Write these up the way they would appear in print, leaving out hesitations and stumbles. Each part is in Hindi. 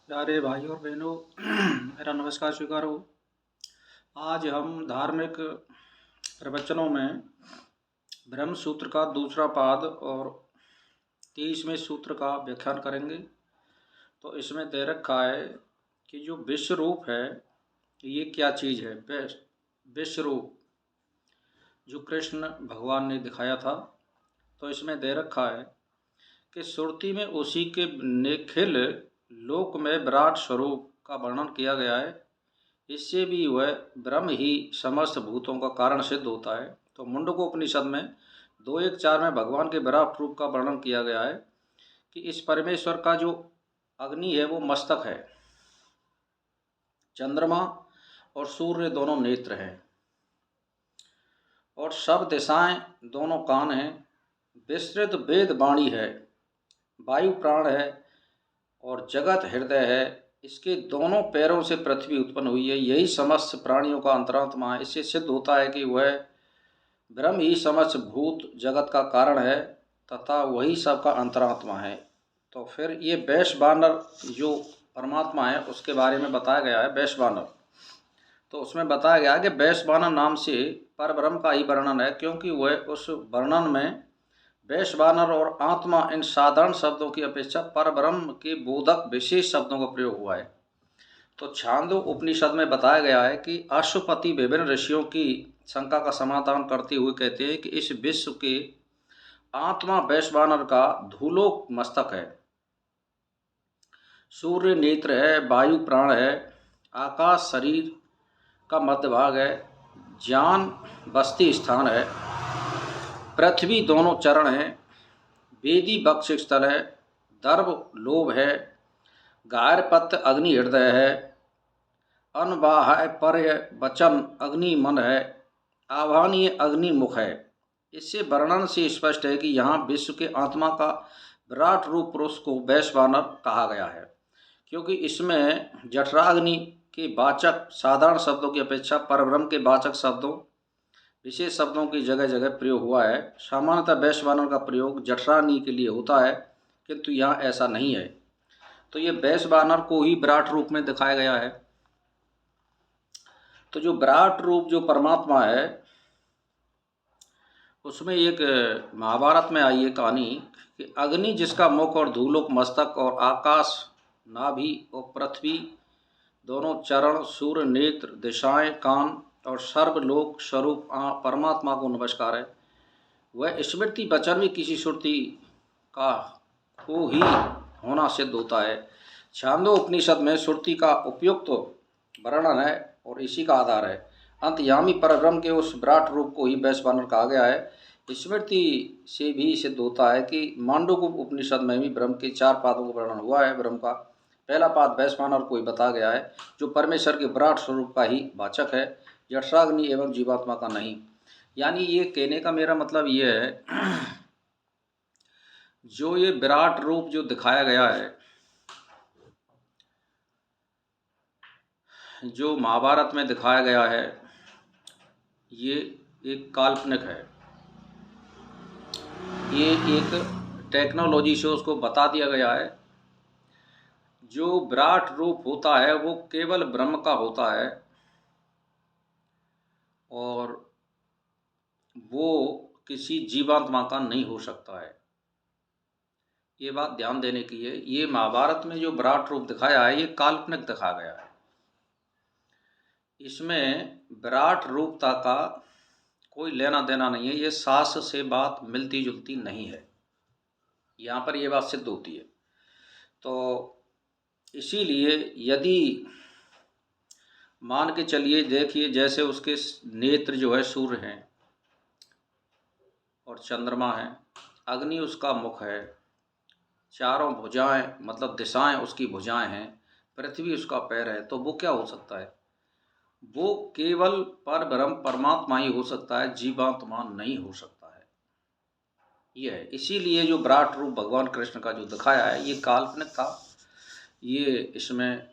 प्यारे भाई और बहनों, मेरा नमस्कार स्वीकार हो। आज हम धार्मिक प्रवचनों में ब्रह्म सूत्र का दूसरा पाद और 23वें सूत्र का व्याख्यान करेंगे। तो इसमें दे रखा है कि जो विश्व रूप है ये क्या चीज़ है। विश्व रूप जो कृष्ण भगवान ने दिखाया था, तो इसमें दे रखा है कि सुरती में उसी के निखिल लोक में विराट स्वरूप का वर्णन किया गया है। इससे भी वह ब्रह्म ही समस्त भूतों का कारण सिद्ध होता है। तो मुंडकोपनिषद में 2:1-4 में भगवान के विराट रूप का वर्णन किया गया है कि इस परमेश्वर का जो अग्नि है वो मस्तक है, चंद्रमा और सूर्य दोनों नेत्र हैं, और सब दिशाएं दोनों कान हैं, विस्तृत वेद वाणी है, वायु प्राण है और जगत हृदय है। इसके दोनों पैरों से पृथ्वी उत्पन्न हुई है। यही समस्त प्राणियों का अंतरात्मा है। इससे सिद्ध होता है कि वह ब्रह्म ही समस्त भूत जगत का कारण है तथा वही सबका अंतरात्मा है। तो फिर ये वैश्वानर जो परमात्मा है उसके बारे में बताया गया है। वैश्वानर, तो उसमें बताया गया कि वैश्वानर नाम से परब्रह्म का ही वर्णन है, क्योंकि वह उस वर्णन में वैश्वानर और आत्मा इन साधारण शब्दों की अपेक्षा परब्रह्म के बोधक विशेष शब्दों का प्रयोग हुआ है। तो छांदो उपनिषद में बताया गया है कि अश्वपति विभिन्न ऋषियों की शंका का समाधान करते हुए कहते हैं कि इस विश्व के आत्मा वैश्वानर का धूलोक मस्तक है, सूर्य नेत्र है, वायु प्राण है, आकाश शरीर का मध्य भाग है, ज्ञान बस्ती स्थान है, पृथ्वी दोनों चरण हैं, वेदी वक्ष स्थल है, दर्भ लोभ है, गायरपत्य अग्नि हृदय है, अनवाह पर्य वचन अग्नि मन है, आह्वानीय अग्नि मुख है। इससे वर्णन से स्पष्ट है कि यहाँ विश्व के आत्मा का विराट रूप पुरुष को वैश्वानर कहा गया है, क्योंकि इसमें जठराग्नि के वाचक साधारण शब्दों की अपेक्षा परब्रह्म के वाचक शब्दों विशेष शब्दों की जगह जगह प्रयोग हुआ है। सामान्यतः वैश्वानर का प्रयोग जठराग्नि के लिए होता है, किंतु यहाँ ऐसा नहीं है। तो ये वैश्वानर को ही विराट रूप में दिखाया गया है। तो जो विराट रूप जो परमात्मा है उसमें एक महाभारत में आई है कहानी कि अग्नि जिसका मुख और धूलोक मस्तक और आकाश नाभि और पृथ्वी दोनों चरण, सूर्य नेत्र, दिशाएं कान और सर्वलोक स्वरूप परमात्मा को नमस्कार है। वह स्मृति वचन में किसी श्रुति का को ही होना सिद्ध होता है। छांदो उपनिषद में श्रुति का उपयुक्त वर्णन है और इसी का आधार है। अंतयामी परब्रह्म के उस विराट रूप को ही वैश्वानर कहा गया है। स्मृति से भी सिद्ध होता है कि मांडूक्य उपनिषद में भी ब्रह्म के 4 पादों का वर्णन हुआ है। ब्रह्म का पहला पाद वैश्वानर को ही बताया गया है, जो परमेश्वर के विराट स्वरूप का ही वाचक है, जठराग्नि एवं जीवात्मा का नहीं। यानी ये कहने का मेरा मतलब ये है जो ये विराट रूप जो दिखाया गया है, जो महाभारत में दिखाया गया है, ये एक काल्पनिक है। ये एक टेक्नोलॉजी से उसको बता दिया गया है। जो विराट रूप होता है वो केवल ब्रह्म का होता है और वो किसी जीवात्मा का नहीं हो सकता है। ये बात ध्यान देने की है। ये महाभारत में जो विराट रूप दिखाया है ये काल्पनिक दिखाया गया है। इसमें विराट रूपता का कोई लेना देना नहीं है। ये शास्त्र से बात मिलती जुलती नहीं है। यहाँ पर ये बात सिद्ध होती है। तो इसीलिए यदि मान के चलिए, देखिए जैसे उसके नेत्र जो है सूर्य हैं और चंद्रमा है, अग्नि उसका मुख है, चारों भुजाएं मतलब दिशाएं उसकी भुजाएं हैं, पृथ्वी उसका पैर है, तो वो क्या हो सकता है? वो केवल परब्रह्म परमात्मा ही हो सकता है, जीवात्मा नहीं हो सकता है। ये है। इसीलिए जो विराट रूप भगवान कृष्ण का जो दिखाया है ये काल्पनिक था। ये इसमें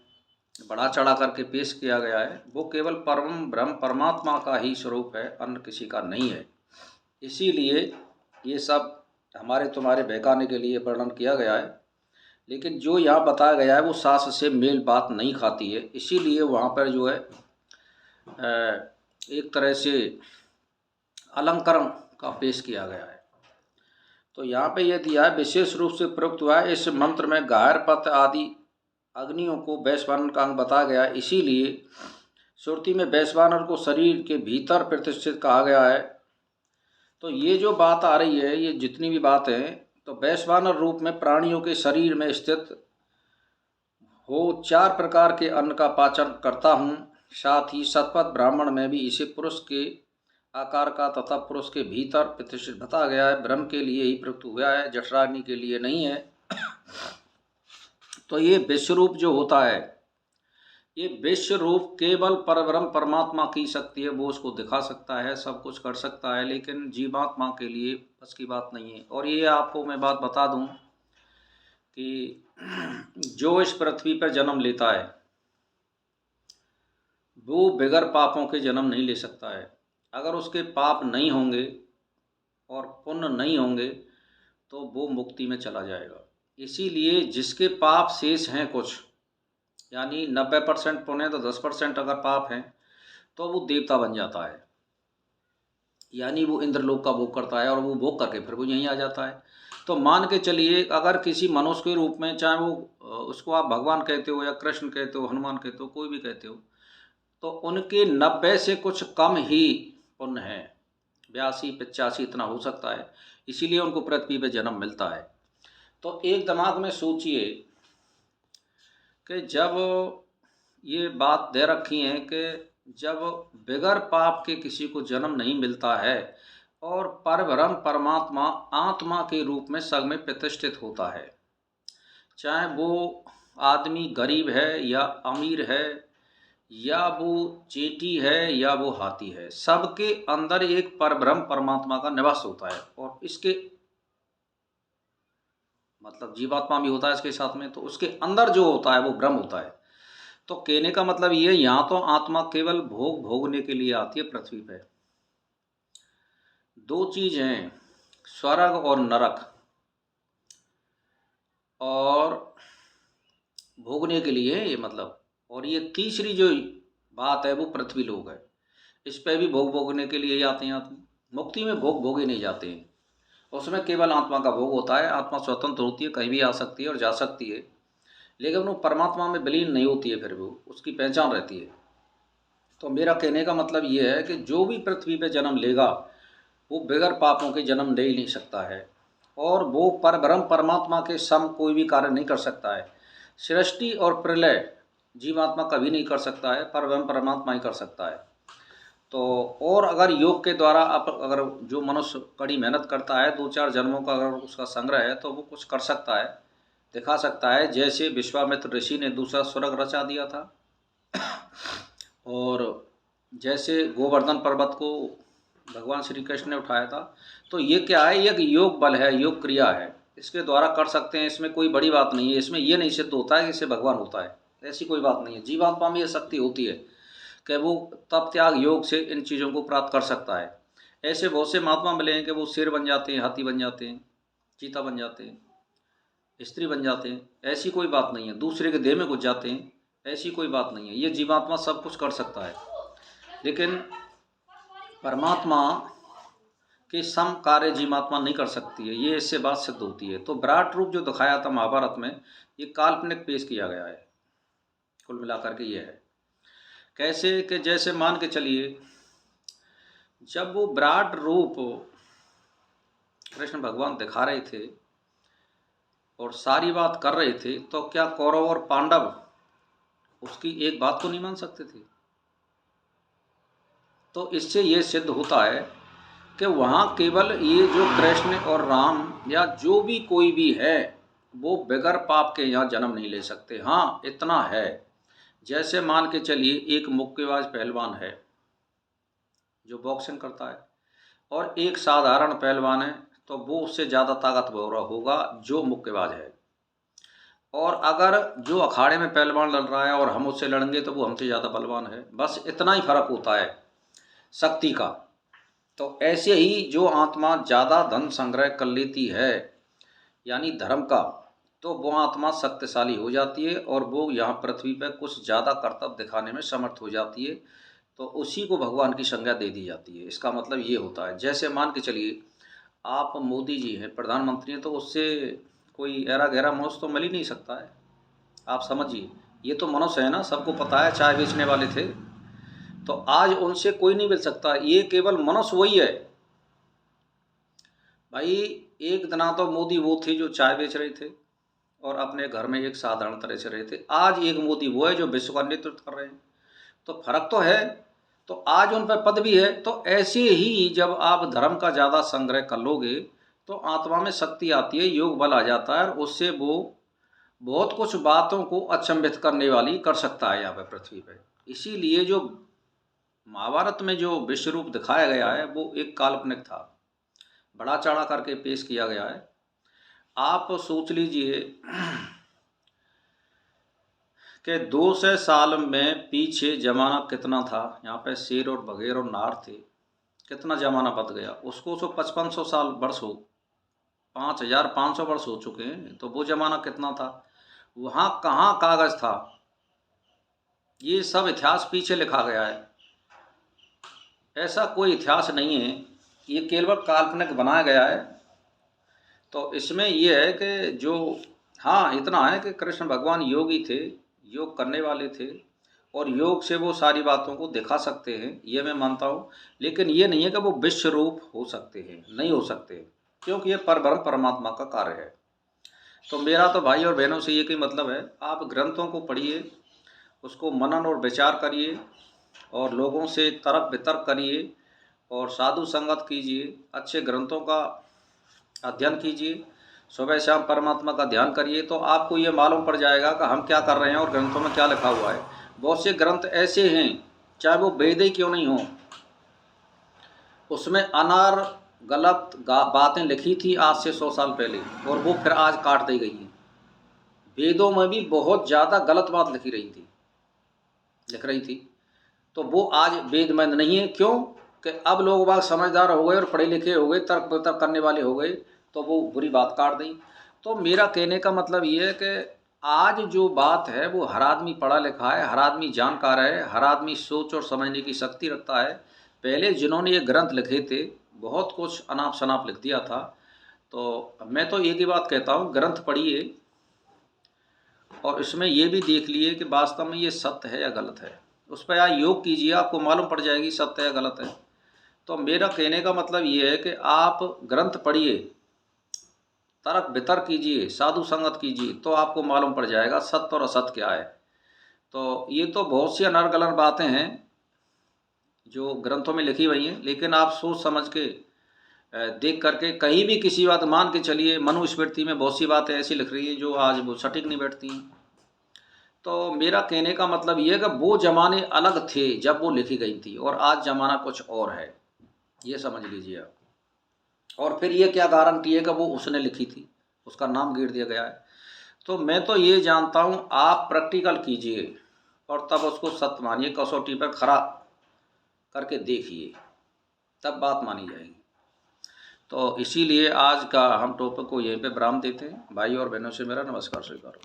बढ़ा चढ़ा करके पेश किया गया है। वो केवल परम ब्रह्म परमात्मा का ही स्वरूप है, अन्य किसी का नहीं है। इसीलिए ये सब हमारे तुम्हारे बहकाने के लिए वर्णन किया गया है। लेकिन जो यहाँ बताया गया है वो सास से मेल बात नहीं खाती है, इसीलिए वहाँ पर जो है एक तरह से अलंकरण का पेश किया गया है। तो यहाँ पे यह दिया है, विशेष रूप से प्रयुक्त हुआ है इस मंत्र में गायर पत्र आदि अग्नियों को वैश्वानर का अंग बताया गया है, इसीलिए श्रुति में वैश्वानर को शरीर के भीतर प्रतिष्ठित कहा गया है। तो ये जो बात आ रही है, ये जितनी भी बात है, तो वैश्वानर रूप में प्राणियों के शरीर में स्थित हो 4 प्रकार के अन्न का पाचन करता हूँ। साथ ही शतपथ ब्राह्मण में भी इसे पुरुष के आकार का तथा पुरुष के भीतर प्रतिष्ठित बताया गया है। ब्रह्म के लिए ही प्रयुक्त हुआ है, जठराग्नि के लिए नहीं है। तो ये विश्वरूप जो होता है, ये विश्व रूप केवल परब्रह्म परमात्मा की शक्ति है, वो उसको दिखा सकता है, सब कुछ कर सकता है, लेकिन जीवात्मा के लिए बस की बात नहीं है। और ये आपको मैं बात बता दूं कि जो इस पृथ्वी पर जन्म लेता है वो बगैर पापों के जन्म नहीं ले सकता है। अगर उसके पाप नहीं होंगे और पुण्य नहीं होंगे तो वो मुक्ति में चला जाएगा। इसीलिए जिसके पाप शेष हैं कुछ, यानी 90% पुण्य तो 10% अगर पाप हैं, तो वो देवता बन जाता है, यानी वो इंद्रलोक का भोग करता है और वो भोग करके फिर वो यहीं आ जाता है। तो मान के चलिए, अगर किसी मनुष्य के रूप में, चाहे वो उसको आप भगवान कहते हो या कृष्ण कहते हो, हनुमान कहते हो, कोई भी कहते हो, तो उनके 90 से कुछ कम ही पुण्य है, 82-85 इतना हो सकता है, इसीलिए उनको पृथ्वी पे जन्म मिलता है। तो एक दिमाग में सोचिए कि जब ये बात दे रखी है कि जब बगैर पाप के किसी को जन्म नहीं मिलता है और परब्रह्म परमात्मा आत्मा के रूप में सब में प्रतिष्ठित होता है, चाहे वो आदमी गरीब है या अमीर है, या वो चींटी है या वो हाथी है, सबके अंदर एक परब्रह्म परमात्मा का निवास होता है। और इसके मतलब जीवात्मा भी होता है इसके साथ में, तो उसके अंदर जो होता है वो ब्रह्म होता है। तो कहने का मतलब ये, यहाँ तो आत्मा केवल भोग भोगने के लिए आती है पृथ्वी पे। 2 चीज हैं, स्वर्ग और नरक, और भोगने के लिए ये मतलब, और ये तीसरी जो बात है वो पृथ्वी लोक है, इस पे भी भोग भोगने के लिए ही आते हैं आदमी। मुक्ति में भोग भोगे नहीं जाते हैं, उसमें केवल आत्मा का भोग होता है। आत्मा स्वतंत्र होती है, कहीं भी आ सकती है और जा सकती है, लेकिन वो परमात्मा में विलीन नहीं होती है, फिर वो उसकी पहचान रहती है। तो मेरा कहने का मतलब ये है कि जो भी पृथ्वी पे जन्म लेगा वो बगैर पापों के जन्म ले ही नहीं सकता है, और वो परब्रह्म परमात्मा के सम कोई भी कार्य नहीं कर सकता है। सृष्टि और प्रलय जीवात्मा कभी नहीं कर सकता है, परब्रह्म परमात्मा ही कर सकता है। तो और अगर योग के द्वारा आप, अगर जो मनुष्य कड़ी मेहनत करता है, 2-4 जन्मों का अगर उसका संग्रह है, तो वो कुछ कर सकता है, दिखा सकता है। जैसे विश्वामित्र ऋषि ने दूसरा स्वर्ग रचा दिया था, और जैसे गोवर्धन पर्वत को भगवान श्री कृष्ण ने उठाया था। तो ये क्या है, एक योग बल है, योग क्रिया है, इसके द्वारा कर सकते हैं, इसमें कोई बड़ी बात नहीं है। इसमें ये नहीं सिद्ध होता है कि इससे भगवान होता है, ऐसी कोई बात नहीं है। जीवात्मा में ये शक्ति होती है कि वो तप त्याग योग से इन चीज़ों को प्राप्त कर सकता है। ऐसे बहुत से महात्मा मिले हैं कि वो शेर बन जाते हैं, हाथी बन जाते हैं, चीता बन जाते हैं, स्त्री बन जाते हैं, ऐसी कोई बात नहीं है। दूसरे के देह में घुस जाते हैं, ऐसी कोई बात नहीं है। ये जीवात्मा सब कुछ कर सकता है, लेकिन परमात्मा के सम कार्य जीवात्मा नहीं कर सकती है, ये इससे बात सिद्ध होती है। तो विराट रूप जो दिखाया था महाभारत में, ये काल्पनिक पेश किया गया है, कुल मिलाकर के ये है। कैसे कि जैसे मान के चलिए, जब वो विराट रूप कृष्ण भगवान दिखा रहे थे और सारी बात कर रहे थे, तो क्या कौरव और पांडव उसकी एक बात को नहीं मान सकते थे? तो इससे ये सिद्ध होता है कि वहाँ केवल ये जो कृष्ण और राम या जो भी कोई भी है, वो बगैर पाप के यहाँ जन्म नहीं ले सकते। हाँ, इतना है, जैसे मान के चलिए एक मुक्केबाज पहलवान है जो बॉक्सिंग करता है, और एक साधारण पहलवान है, तो वो उससे ज़्यादा ताकतवर होगा जो मुक्केबाज है। और अगर जो अखाड़े में पहलवान लड़ रहा है और हम उससे लड़ेंगे तो वो हमसे ज़्यादा बलवान है, बस इतना ही फर्क होता है शक्ति का। तो ऐसे ही जो आत्मा ज़्यादा धन संग्रह कर लेती है, यानी धर्म का, तो वो आत्मा शक्तिशाली हो जाती है और वो यहाँ पृथ्वी पर कुछ ज़्यादा कर्तव्य दिखाने में समर्थ हो जाती है, तो उसी को भगवान की संज्ञा दे दी जाती है। इसका मतलब ये होता है, जैसे मान के चलिए आप मोदी जी हैं, प्रधानमंत्री हैं, तो उससे कोई ऐरा गहरा मनुष्य तो मिल ही नहीं सकता है। आप समझिए, ये तो मनुष्य है ना, सबको पता है, चाय बेचने वाले थे, तो आज उनसे कोई नहीं मिल सकता, ये केवल मनुष्य वही है भाई। एक दिन तो मोदी वो थे जो चाय बेच रहे थे और अपने घर में एक साधारण तरह से रहे थे, आज एक मोदी वो है जो विश्व का नेतृत्व कर रहे हैं, तो फर्क तो है। तो आज उन पर पद भी है, तो ऐसे ही जब आप धर्म का ज़्यादा संग्रह कर लोगे तो आत्मा में शक्ति आती है, योग बल आ जाता है और उससे वो बहुत कुछ बातों को अचंभित करने वाली कर सकता है यहाँ पे पृथ्वी पे। इसीलिए जो महाभारत में जो विश्व रूप दिखाया गया है वो एक काल्पनिक था, बड़ा चढ़ा करके पेश किया गया है। आप सोच लीजिए कि 200 साल में पीछे जमाना कितना था, यहाँ पे शेर और बघेर और नार थे, कितना जमाना बदल गया। उसको 5500 साल वर्ष हो, 5500 वर्ष हो चुके हैं, तो वो जमाना कितना था, वहाँ कहाँ कागज था, ये सब इतिहास पीछे लिखा गया है। ऐसा कोई इतिहास नहीं है, ये केवल काल्पनिक बनाया गया है। तो इसमें ये है कि जो, हाँ इतना है कि कृष्ण भगवान योगी थे, योग करने वाले थे और योग से वो सारी बातों को दिखा सकते हैं, ये मैं मानता हूँ। लेकिन ये नहीं है कि वो विश्व रूप हो सकते हैं, नहीं हो सकते, क्योंकि ये परब्रह्म परमात्मा का कार्य है। तो मेरा तो भाई और बहनों से ये कोई मतलब है, आप ग्रंथों को पढ़िए, उसको मनन और विचार करिए और लोगों से तर्क वितर्क करिए और साधु संगत कीजिए, अच्छे ग्रंथों का अध्ययन कीजिए, सुबह शाम परमात्मा का ध्यान करिए, तो आपको ये मालूम पड़ जाएगा कि हम क्या कर रहे हैं और ग्रंथों में क्या लिखा हुआ है। बहुत से ग्रंथ ऐसे हैं, चाहे वो वेद ही क्यों नहीं हो, उसमें अनार गलत बातें लिखी थी आज से 100 साल पहले और वो फिर आज काट दी गई हैं। वेदों में भी बहुत ज़्यादा गलत बात लिख रही थी, तो वो आज वेद में नहीं है। क्यों कि अब लोग बाग समझदार हो गए और पढ़े लिखे हो गए, तर्क वितर्क करने वाले हो गए, तो वो बुरी बात काट दी। तो मेरा कहने का मतलब ये है कि आज जो बात है वो हर आदमी पढ़ा लिखा है, हर आदमी जानकार है, हर आदमी सोच और समझने की शक्ति रखता है। पहले जिन्होंने ये ग्रंथ लिखे थे बहुत कुछ अनाप शनाप लिख दिया था। तो मैं तो एक ही बात कहता हूँ, ग्रंथ पढ़िए और इसमें ये भी देख लिए कि वास्तव में ये सत्य है या गलत है, उस पर आप योग कीजिए, आपको मालूम पड़ जाएगी सत्य है या गलत है। तो मेरा कहने का मतलब ये है कि आप ग्रंथ पढ़िए, तर्क वितर्क कीजिए, साधु संगत कीजिए, तो आपको मालूम पड़ जाएगा सत्य और असत्य क्या है। तो ये तो बहुत सी अनर्गल बातें हैं जो ग्रंथों में लिखी हुई हैं, लेकिन आप सोच समझ के देख करके कहीं भी किसी बात, मान के चलिए मनुस्मृति में बहुत सी बातें ऐसी लिख रही हैं जो आज वो सटीक नहीं बैठती हैं। तो मेरा कहने का मतलब ये है कि वो ज़माने अलग थे जब वो लिखी गई थी और आज ज़माना कुछ और है, ये समझ लीजिए आप। और फिर ये क्या गारंटी है कि वो उसने लिखी थी, उसका नाम गिर दिया गया है। तो मैं तो ये जानता हूँ, आप प्रैक्टिकल कीजिए और तब उसको सत्य मानिए, कसौटी पर खरा करके देखिए, तब बात मानी जाएगी। तो इसीलिए आज का हम टॉपिक को यहीं पे विराम देते हैं। भाई और बहनों से मेरा नमस्कार स्वीकार।